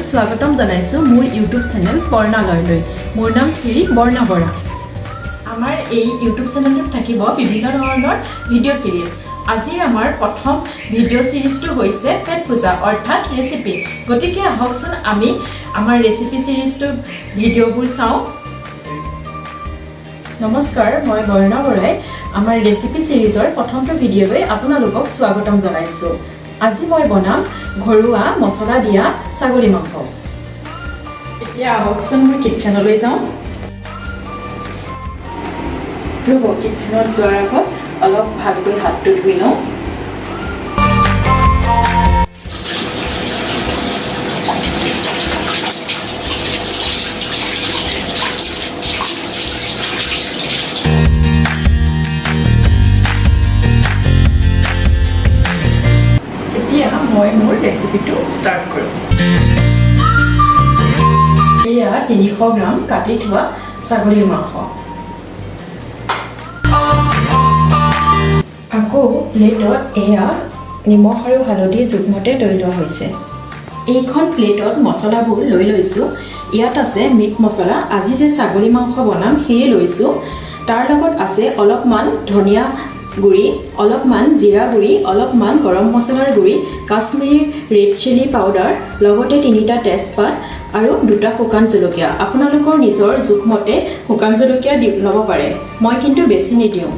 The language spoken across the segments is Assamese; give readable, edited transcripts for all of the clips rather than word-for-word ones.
স্বাগতম জনাইছো মোৰ ইউটিউব চেনেল বৰ্ণালয়লৈ। মোৰ নাম শ্ৰী বৰ্ণা বৰা। আমাৰ এই ইউটিউব চেনেলটোত থাকিব বিভিন্ন ধৰণৰ ভিডিঅ' সিৰিজ। আজিৰ আমাৰ প্ৰথম ভিডিঅ' সিৰিজটো হৈছে পেট পূজা অৰ্থাৎ ৰেচিপি। গতিকে আহকচোন আমি আমাৰ ৰেচিপি সিৰিজটো ভিডিঅ'বোৰ চাওঁ। নমস্কাৰ, মই বৰ্ণা বৰাই আমাৰ ৰেচিপি সিৰিজৰ প্ৰথমটো ভিডিঅ'লৈ আপোনালোকক স্বাগতম জনাইছো। আজি মই বনাম ঘৰুৱা মছলা দিয়া ছাগলী মাংস। এতিয়া আহকচোন মই কিটচেনলৈ যাওঁ। ৰ'ব, কিটচেনত যোৱাৰ আগত অলপ ভালকৈ হাতটো ধুই লওঁ। এতিয়া মই মোৰ ৰেচিপিটো ষ্টাৰ্ট কৰোঁ। এয়া 300 গ্ৰাম কাটি থোৱা ছাগলীৰ মাংস। আকৌ প্লেটত এয়া নিমখ আৰু হালধি জোখমতে লৈ লোৱা হৈছে। এইখন প্লেটত মছলাবোৰ লৈ লৈছোঁ। ইয়াত আছে মিট মছলা, আজি যে ছাগলী মাংস বনাম সেয়ে লৈছোঁ। তাৰ লগত আছে অলপমান ধনিয়া গুড়ি, অলপমান জিৰা গুড়ি, অলপমান গৰম মছলাৰ গুড়ি, কাশ্মীৰী ৰেড চিলি পাউডাৰ, লগতে 3টা তেজপাত আৰু 2টা শুকান জলকীয়া। আপোনালোকৰ নিজৰ জোখমতে শুকান জলকীয়া দি ল'ব পাৰে, মই কিন্তু বেছি নিদিওঁ।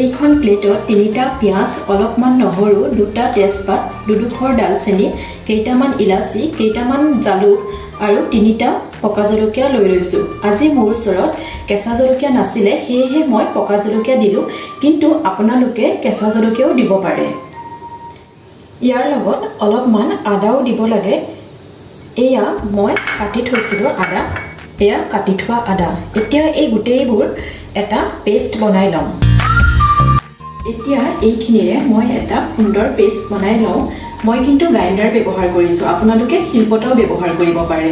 এইখন প্লেটত 3টা পিঁয়াজ, অলপমান নহৰু, 2টা তেজপাত, 2ডোখৰ ডালচেনি, কেইটামান ইলাচি, কেইটামান জালুক আৰু 3টা পকা জলকীয়া লৈ লৈছোঁ। আজি মোৰ ওচৰত কেঁচা জলকীয়া নাছিলে, সেয়েহে মই পকা জলকীয়া দিলোঁ, কিন্তু আপোনালোকে কেঁচা জলকীয়াও দিব পাৰে। ইয়াৰ লগত অলপমান আদাও দিব লাগে। এয়া মই কাটি থৈছিলোঁ আদা, এয়া কাটি থোৱা আদা। এতিয়া এই গোটেইবোৰ এটা পেষ্ট বনাই ল'ম। এতিয়া এইখিনিৰে মই এটা সুন্দৰ পেষ্ট বনাই লওঁ। মই কিন্তু গ্ৰাইণ্ডাৰ ব্যৱহাৰ কৰিছোঁ, আপোনালোকে শিলপতাও ব্যৱহাৰ কৰিব পাৰে।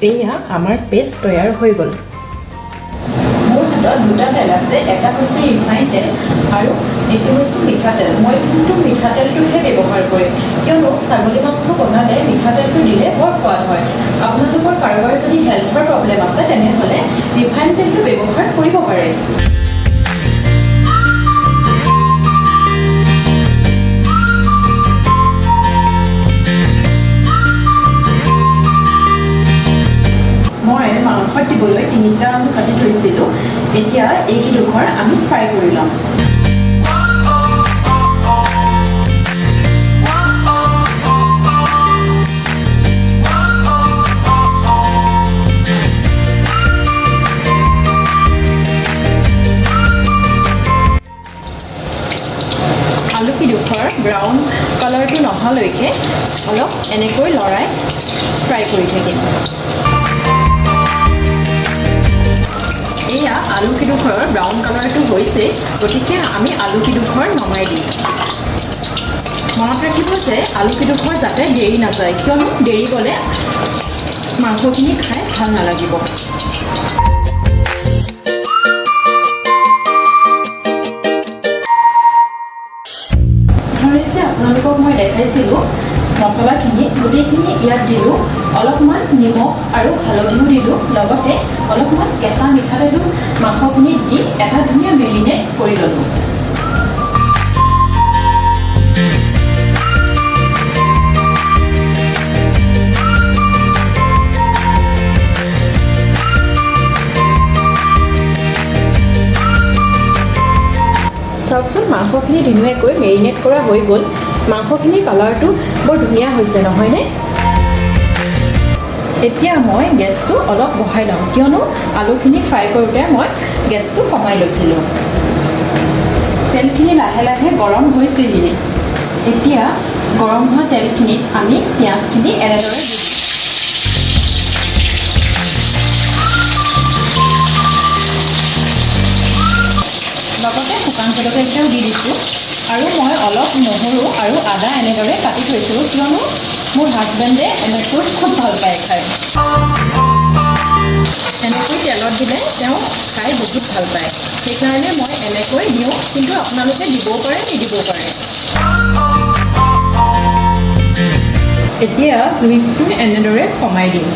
এয়া আমাৰ পেষ্ট তৈয়াৰ হৈ গ'ল। মোৰ হাতত 2টা তেল আছে, এটা হৈছে ৰিফাইন তেল আৰু এইটো হৈছে মিঠাতেল। মই কিন্তু মিঠাতেলটোহে ব্যৱহাৰ কৰিম, কিয়নো ছাগলী মাংস বনালে মিঠাতেলটো দিলে বৰ সোৱাদ হয়। আপোনালোকৰ কাৰোবাৰ যদি হেল্থৰ প্ৰব্লেম আছে তেনেহ'লে ৰিফাইন তেলটো ব্যৱহাৰ কৰিব পাৰে। মই মাংসত দিবলৈ 3টা আলু কাটি থৈছিলোঁ। এতিয়া এইকেইডোখৰ আমি ফ্ৰাই কৰি ল'ম। আলুকেইডোখৰ ব্ৰাউন কালাৰটো নহালৈকে অলপ এনেকৈ লৰাই ফ্ৰাই কৰি থাকিম। এয়া আলুকেইডোখৰৰ ব্ৰাউন কালাৰটো হৈছে, গতিকে আমি আলুকেইডোখৰ নমাই দিম। মনত ৰাখিব যে আলুকেইডোখৰ যাতে দেৰি নাযায়, কিয়নো দেৰি গ'লে মাংসখিনি খাই ভাল নালাগিব। ধৰণে যে আপোনালোকক মই দেখাইছিলোঁ মছলাখিনি গোটেইখিনি ইয়াত দিলোঁ। অলপমান নিমখ আৰু হালধিও দিলোঁ, লগতে অলপমান কেঁচা মিঠাতেলো মাংসখিনিত দি এটা ধুনীয়া মেৰিনেট কৰি ল'লোঁ। চাওকচোন, মাংসখিনি ধুনীয়াকৈ মেৰিনেট কৰা হৈ গ'ল। মাংসখিনিৰ কালাৰটো বৰ ধুনীয়া হৈছে, নহয়নে? এতিয়া মই গেছটো অলপ বঢ়াই ল'ম, কিয়নো আলুখিনি ফ্ৰাই কৰোঁতে মই গেছটো কমাই লৈছিলোঁ। তেলখিনি লাহে লাহে গৰম হৈছেহি। এতিয়া গৰম হোৱা তেলখিনিত আমি পিঁয়াজখিনি এনেদৰে দি দিম। লগতে শুকান জলকীয়াও দি দিছোঁ। আৰু মই অলপ নহৰু আৰু আদা এনেদৰে কাটি থৈছিলোঁ, কিয়নো মোৰ হাজবেণ্ডে এনেকৈ খুব ভাল পায় খাই। এনেকৈ তেলত দিলে তেওঁ খাই বহুত ভাল পায়, সেইকাৰণে মই এনেকৈ দিওঁ, কিন্তু আপোনালোকে দিবও পাৰে নিদিবও পাৰে। এতিয়া জুইটো এনেদৰে কমাই দিম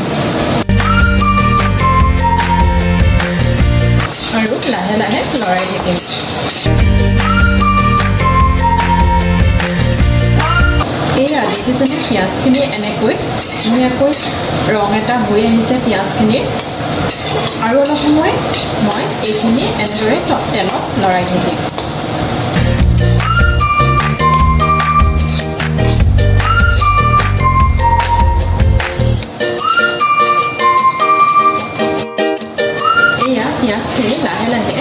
আৰু লাহে লাহে লৰাই থাকিম। এয়া দেখিছেনে পিঁয়াজখিনি এনেকৈ ধুনীয়াকৈ ৰং এটা হৈ আহিছে পিঁয়াজখিনিৰ। আৰু অলপ সময় মই এইখিনি এনেদৰে তেলত লৰাই থাকিম। এয়া পিঁয়াজখিনি লাহে লাহে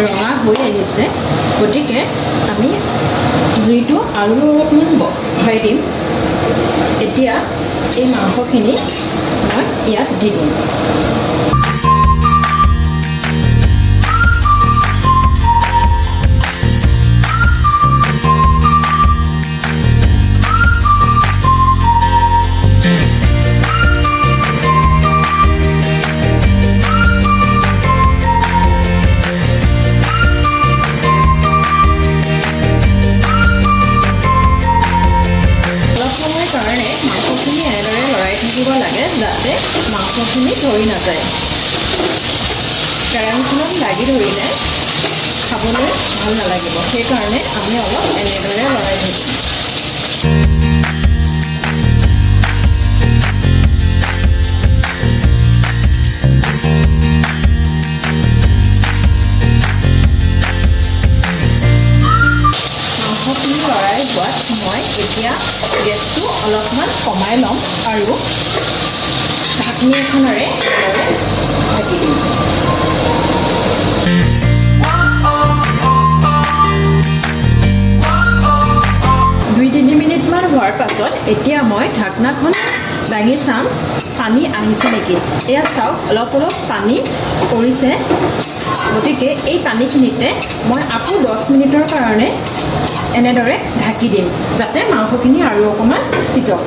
ৰঙা হৈ আহিছে, গতিকে আমি জুইটো আৰু অলপমান বঢ়াই দিম। এতিয়া এই মাংসখিনি মই ইয়াত দি দিম। মাংসখিনি এনেদৰে লৰাই থাকিব লাগে, যাতে মাংসখিনি ধৰি নাযায়। কেৰাহীখনত লাগি ধৰিলে খাবলৈ ভাল নালাগিব, সেইকাৰণে আমি অলপ এনেদৰে লৰাই থাকিম। মাংসখিনি লৰাই হোৱাত মই এতিয়া গেছটো অলপমান কমাই ল'ম আৰু ঢাকনি এখনেৰে এনেদৰে ঢাকি দিম। 2-3 মিনিটমান হোৱাৰ পাছত এতিয়া মই ঢাকনাখন দাঙি চাম পানী আহিছে নেকি। এয়া চাওক, অলপ অলপ পানী পৰিছে, গতিকে এই পানীখিনিতে মই আকৌ 10 মিনিটৰ কাৰণে এনেদৰে ঢাকি দিম, যাতে মাংসখিনি আৰু অকণমান সিজক।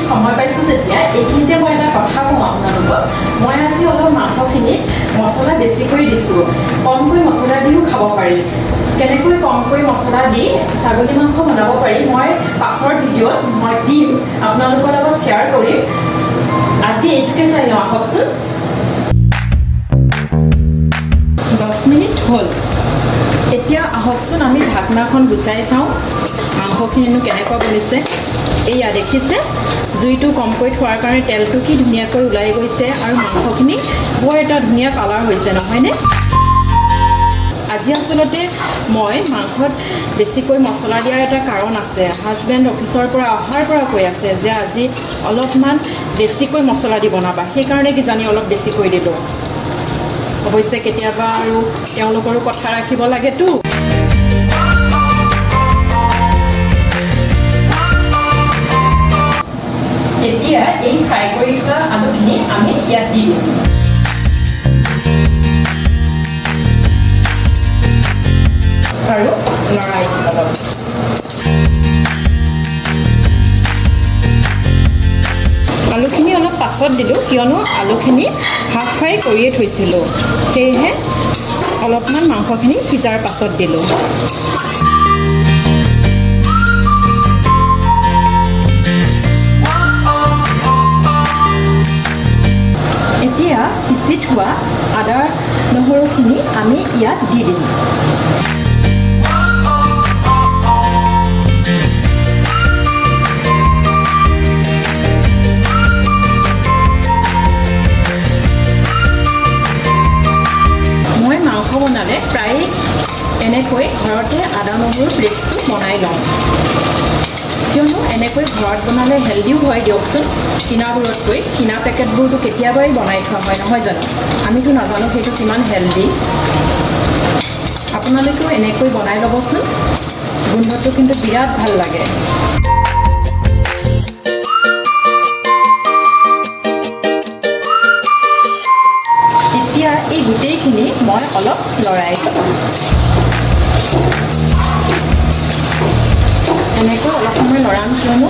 সময় পাইছোঁ যেতিয়া এইখিনিতে মই এটা কথা কওঁ আপোনালোকক। মই আজি অলপ মাংসখিনিত মছলা বেছিকৈ দিছোঁ, কমকৈ মছলা দিও খাব পাৰি। কেনেকৈ কমকৈ মছলা দি ছাগলী মাংস বনাব পাৰি মই পাছৰ ভিডিঅ'ত মই দিম, আপোনালোকৰ লগত শ্বেয়াৰ কৰিম। আজি এইটোকে চাই লওঁ আহকচোন। 10 মিনিট হ'ল, এতিয়া আহকচোন আমি ঢাকনাখন গুচাই চাওঁ মাংসখিনিনো কেনেকুৱা বনিছে। এয়া দেখিছে, জুইটো কমকৈ থোৱাৰ কাৰণে তেলটো কি ধুনীয়াকৈ ওলাই গৈছে আৰু মাংসখিনি বৰ এটা ধুনীয়া কালাৰ হৈছে, নহয়নে? আজি আচলতে মই মাংসত বেছিকৈ মছলা দিয়াৰ এটা কাৰণ আছে। হাজবেণ্ড অফিচৰ পৰা অহাৰ পৰা কৈ আছে যে আজি অলপমান বেছিকৈ মছলা দি বনাবা, সেইকাৰণে কিজানি অলপ বেছিকৈ দিলোঁ। অৱশ্যে কেতিয়াবা আৰু তেওঁলোকৰো কথা ৰাখিব লাগেতো। এতিয়া এই ফ্ৰাই কৰি থোৱা আলুখিনি আমি ইয়াত দি দিম। আৰু লৰাই অলপ। আলুখিনি অলপ পাছত দিলোঁ, কিয়নো আলুখিনি হাফ ফ্ৰাই কৰিয়ে থৈছিলোঁ, সেয়েহে অলপমান মাংসখিনি সিজাৰ পাছত দিলোঁ। এতিয়া পিচি থোৱা আদা নহৰুখিনি আমি ইয়াত দি দিম। মই মাংস বনালে প্ৰায় এনেকৈ ঘৰতে আদা নহৰুৰ পেষ্টটো বনাই লওঁ, কিয়নো এনেকৈ ঘৰত বনালে হেল্ডিও হয় দিয়কচোন। কিনাবোৰতকৈ কিনা পেকেটবোৰটো কেতিয়াবাই বনাই থোৱা হয়, নহয় জানো? আমিতো নাজানো সেইটো কিমান হেল্ডি। আপোনালোকেও এনেকৈ বনাই ল'বচোন, গোন্ধটো কিন্তু বিৰাট ভাল লাগে। এইখিনি মই অলপ লৰাই দিম। এনেকৈ অলপ সময় লৰাম, কিয়নো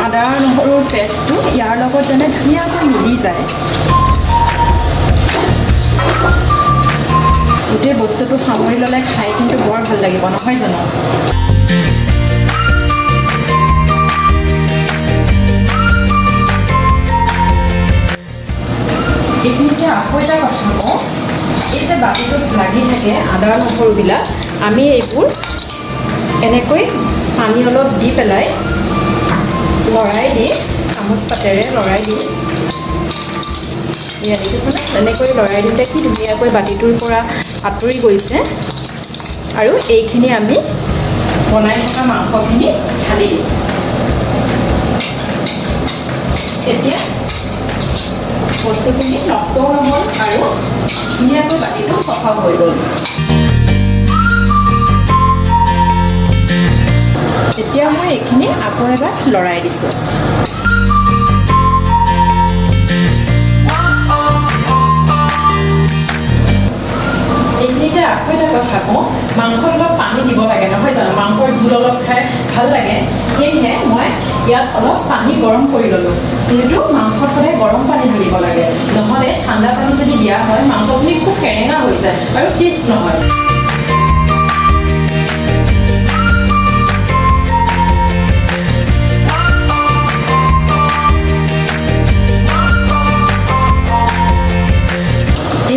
আদা নহৰুৰ পেষ্টটো ইয়াৰ লগত যেনে ধুনীয়াকৈ মিলি যায়। গোটেই বস্তুটো সামৰি ল'লে খাই কিন্তু বৰ ভাল লাগিব, নহয় জানো? এইখিনিতে আকৌ এটা কথা কওঁ, এই যে বাতিটোত লাগি থাকে আদা নহৰুবিলাক, আমি এইবোৰ এনেকৈ পানী অলপ দি পেলাই লৰাই দি চামুচ পাতেৰে লৰাই দিওঁ। এয়া দেখিছেনে? এনেকৈ লৰাই দিওঁতে কি ধুনীয়াকৈ বাতিটোৰ পৰা আঁতৰি গৈছে। আৰু এইখিনি আমি বনাই থকা মাংসখিনি ঢালি দিম। তেতিয়া বস্তুখিনি নষ্টও নহ'ল আৰু ধুনীয়াকৈ বাতিটো চফা হৈ গ'ল। এতিয়া মই এইখিনি আকৌ এবাৰ লৰাই দিছোঁ। এইখিনিতে আকৌ এটা কথা কওঁ, মাংসত অলপ পানী দিব লাগে, নহয় জানো? মাংসৰ জোল অলপ খাই ভাল লাগে। সেয়েহে মই ইয়াত অলপ পানী গৰম কৰি ল'লোঁ। যিহেতু মাংসত সদায় গৰম পানী ঢালিব লাগে, নহ'লে ঠাণ্ডা পানী যদি দিয়া হয় মাংসখিনি খুব কেৰেঙা হৈ যায় আৰু টেষ্ট নহয়।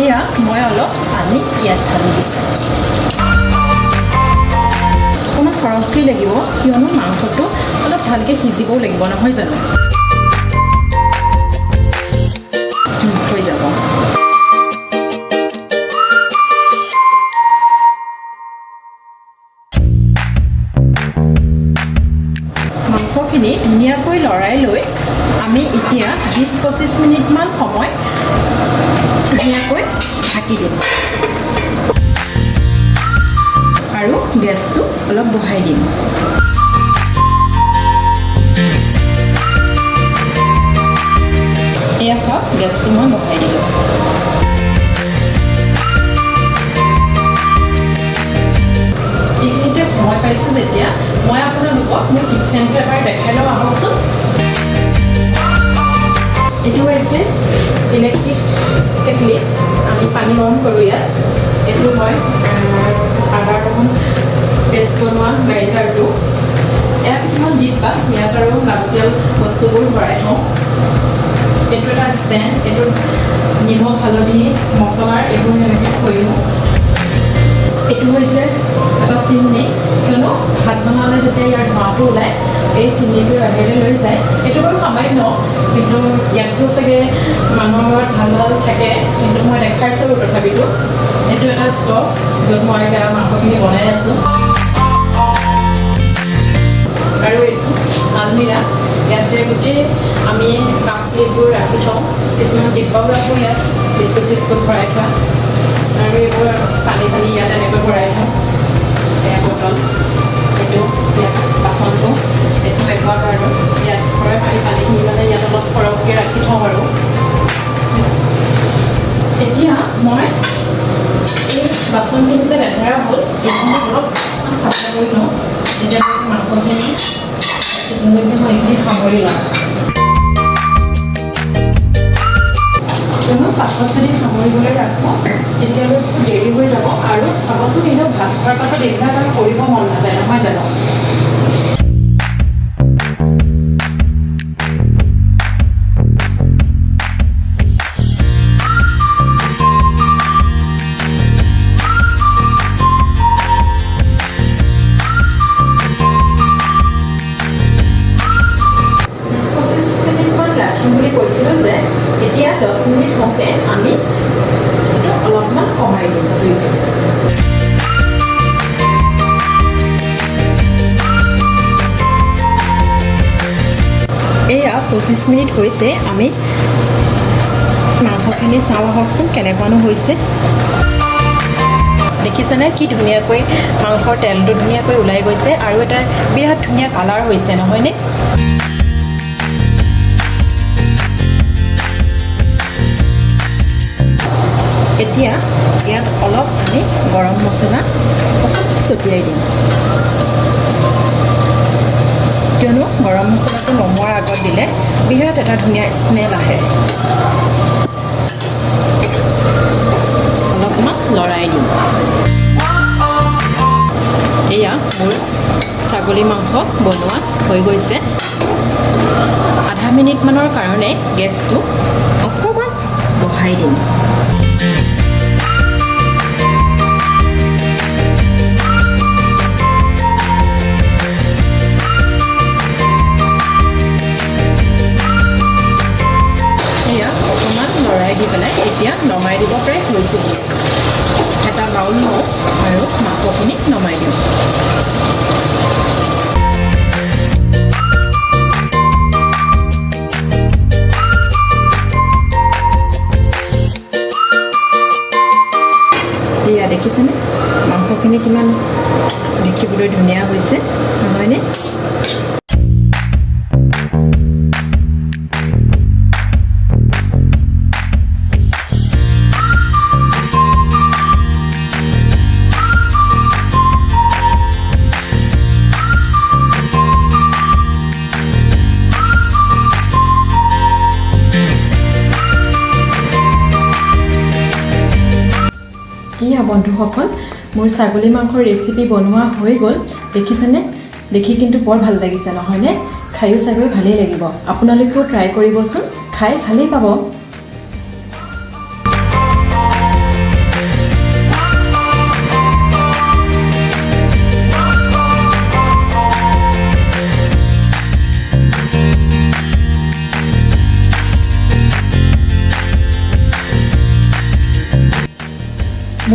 এয়া মই অলপ পানী ইয়াত ঢালি দিছোঁ। অকণমান সৰহকৈ লাগিব, কিয়নো মাংসটো অলপ ভালকৈ সিজিবও লাগিব, নহয় জানো? হৈ যাব। মাংসখিনি ধুনীয়াকৈ লৰাই লৈ আমি এতিয়া 20-25 মিনিটমান সময় ধুনীয়াকৈ ঢাকি দিম আৰু গেছটো অলপ বঢ়াই দিম। এয়া চাওক, গেছটো মই বঢ়াই দিলোঁ। এইখিনিতে সময় পাইছোঁ যেতিয়া, মই আপোনালোকক মোৰ কিটচেনটো এবাৰ দেখাই লওঁ, আহকচোন। এইটো হৈছে ইলেক্ট্ৰিক কেটলি। আমি পানী গৰম কৰোঁ ইয়াত। এইটো হয় আদা ৰহুন পেষ্ট বনোৱা গ্ৰাইণ্ডাৰটো। এয়া কিছুমান ডিপ বা ইয়াত আৰু লাগতিয়াল বস্তুবোৰ ভৰাই থওঁ। এইটো এটা ষ্টেণ্ড, এইটোত নিমখ হালধি মছলাৰ এইবোৰ এনেকৈ থৈ দিওঁ। এইটো হৈছে এটা চিমনি, কিয়নো ভাত বনালে যেতিয়া ইয়াৰ ধোঁৱাটো ওলায় এই চিমনিটো বাহিৰলৈ লৈ যায়। এইটো বাৰু সামান্য, কিন্তু ইয়াততো চাগে মানুহৰ ঘৰত ভাল ভাল থাকে, কিন্তু মই দেখাইছোঁ তথাপিতো। এইটো এটা ষ্টভ, য'ত মই মাংসখিনি বনাই আছোঁ। আৰু এইটো আলমিৰা, ইয়াতে গোটেই আমি কাপ প্লেটবোৰ ৰাখি থওঁ। কিছুমান ডিব্বাও ৰাখোঁ ইয়াত, বিস্কুট চিস্কুট ভৰাই থোৱা। আৰু এইবোৰ পানী চানী ইয়াত এনেকৈ ভৰাই থওঁ। এয়া বটল, এইটো ইয়াত বাচনটো, এইটো একুৱাগাৰ্ডত ইয়াত ভৰাই আমি পানীখিনি মানে ইয়াত অলপ সৰহকৈ ৰাখি থওঁ আৰু। এতিয়া মই এই বাচনখিনি যে লেতেৰা হ'ল এইখিনি অলপ চাফা কৰি লওঁ। তেতিয়া মাংসখিনি ধুনীয়াকৈ মই এইখিনি সামৰি লওঁ। কিয়নো পাছত যদি সামৰিবলৈ ৰাখোঁ তেতিয়ালৈ দেৰি হৈ যাব আৰু চাবচোন, এনেও ভাত খোৱাৰ পাছত এইবিলাক আৰু কৰিব মন নাযায়, নহয় জানো? ৰাখিম বুলি কৈছিলোঁ যে এতিয়া 10 মিনিট হওঁতে আমি এইটো অলপমান কমাই দিম জুইটো। এয়া 25 মিনিট হৈছে, আমি মাংসখিনি চাওঁ আহকচোন কেনেকুৱানো হৈছে। দেখিছেনে কি ধুনীয়াকৈ মাংসৰ তেলটো ধুনীয়াকৈ ওলাই গৈছে আৰু এটা বিৰাট ধুনীয়া কালাৰ হৈছে, নহয়নে? এতিয়া ইয়াত অলপ আমি গৰম মছলা ছটিয়াই দিম, কিয়নো গৰম মছলাটো নমোৱাৰ আগত দিলে বিৰাট এটা ধুনীয়া স্মেল আহে। অলপমান লৰাই দিম। এয়া মোৰ ছাগলী মাংস বনোৱা হৈ গৈছে। আধা মিনিটমানৰ কাৰণে গেছটো অকণমান বঢ়াই দিম। এয়া অকণমান লৰাই দি পেলাই এতিয়া নমাই দিব প্ৰায় হৈছে। এটা বাউল লওঁ আৰু মাংসখিনি নমাই দিওঁ। এয়া দেখিছেনে মাংসখিনি কিমান দেখিবলৈ ধুনীয়া হৈছে, নহয়নে? এয়া বন্ধুসকল, মোৰ ছাগলী মাংসৰ ৰেচিপি বনোৱা হৈ গ'ল। দেখিছেনে? দেখি কিন্তু বৰ ভাল লাগিছে, নহয়নে? খায়ো চাগৈ ভালেই লাগিব। আপোনালোকেও ট্ৰাই কৰিবচোন, খাই ভালেই পাব।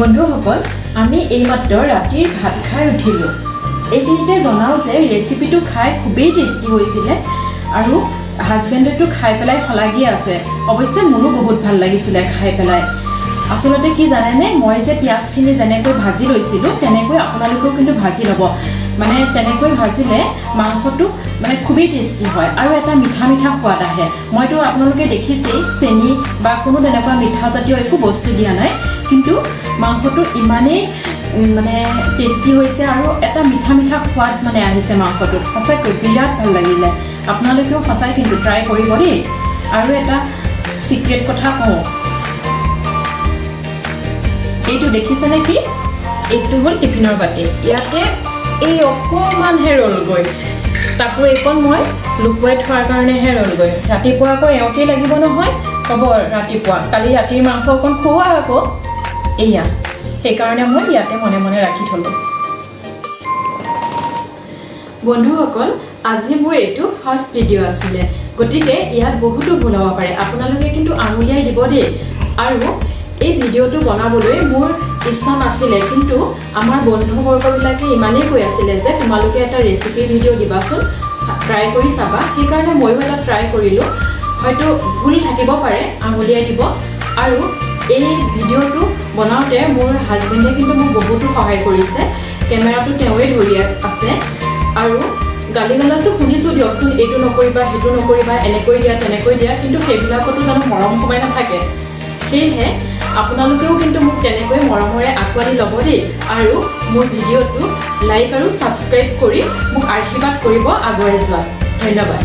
বন্ধুসকল, আমি এইমাত্ৰ ৰাতিৰ ভাত খাই উঠিলোঁ। এইখিনিতে জনাওঁ যে ৰেচিপিটো খাই খুবেই টেষ্টি হৈছিলে আৰু হাজবেণ্ডেতো খাই পেলাই শলাগি আছে। অৱশ্যে মোৰো বহুত ভাল লাগিছিলে খাই পেলাই। আচলতে কি জানেনে, মই যে পিঁয়াজখিনি যেনেকৈ ভাজি লৈছিলোঁ তেনেকৈ আপোনালোকেও কিন্তু ভাজি ল'ব। মানে তেনেকৈ ভাজিলে মাংসটো মানে খুবেই টেষ্টি হয় আৰু এটা মিঠা মিঠা সোৱাদ আহে। মইতো আপোনালোকে দেখিছেই চেনি বা কোনো তেনেকুৱা মিঠা জাতীয় একো বস্তু দিয়া নাই, কিন্তু মাংসটো ইমানেই মানে টেষ্টি হৈছে আৰু এটা মিঠা মিঠা সোৱাদ মানে আহিছে মাংসটোত। সঁচাকৈ বিৰাট ভাল লাগিলে। আপোনালোকেও সঁচাই কিন্তু ট্ৰাই কৰিব দেই। আৰু এটা চিক্ৰেট কথা কওঁ, এইটো দেখিছেনে কি? এইটো হ'ল টিফিনৰ বাতি। ইয়াতে এই অকণমানহে ৰ'লগৈ, তাকো এইকণ মই লুকুৱাই থোৱাৰ কাৰণেহে ৰ'লগৈ। ৰাতিপুৱা আকৌ এওঁকেই লাগিব নহয়, হ'ব ৰাতিপুৱা কালি ৰাতিৰ মাংস অকণ খুওৱা আকৌ। এয়া সেইকাৰণে মই ইয়াতে মনে মনে ৰাখি থলোঁ। বন্ধুসকল, আজি মোৰ এইটো ফাৰ্ষ্ট ভিডিঅ' আছিলে, গতিকে ইয়াত বহুতো ভুল হ'ব পাৰে। আপোনালোকে কিন্তু আঙুলিয়াই দিব দেই। আৰু এই ভিডিঅ'টো বনাবলৈ মোৰ ইচ্ছা নাছিলে, কিন্তু আমাৰ বন্ধুবৰ্গবিলাকে ইমানেই কৈ আছিলে যে তোমালোকে এটা ৰেচিপি ভিডিঅ' দিবাচোন, ট্ৰাই কৰি চাবা। সেইকাৰণে ময়ো এটা ট্ৰাই কৰিলোঁ। হয়তো ভুল থাকিব পাৰে, আঙুলিয়াই দিব। আৰু এই ভিডিঅ'টো বনাওঁতে মোৰ হাজবেণ্ডে কিন্তু মোক বহুতো সহায় কৰিছে। কেমেৰাটো তেওঁৱে ধৰি আছে আৰু গালি গালাজো শুনিছোঁ দিয়কচোন, এইটো নকৰিবা, সেইটো নকৰিবা, এনেকৈ দিয়া তেনেকৈ দিয়া, কিন্তু সেইবিলাকতো জানো মৰম সোমাই নাথাকে। সেয়েহে আপোনালোকেও কিন্তু মোক তেনেকৈ মৰমৰে আঁকোৱালি ল'ব দেই। আৰু মোৰ ভিডিঅ'টো লাইক আৰু ছাবস্ক্ৰাইব কৰি মোক আশীৰ্বাদ কৰিব আগুৱাই যোৱা। ধন্যবাদ।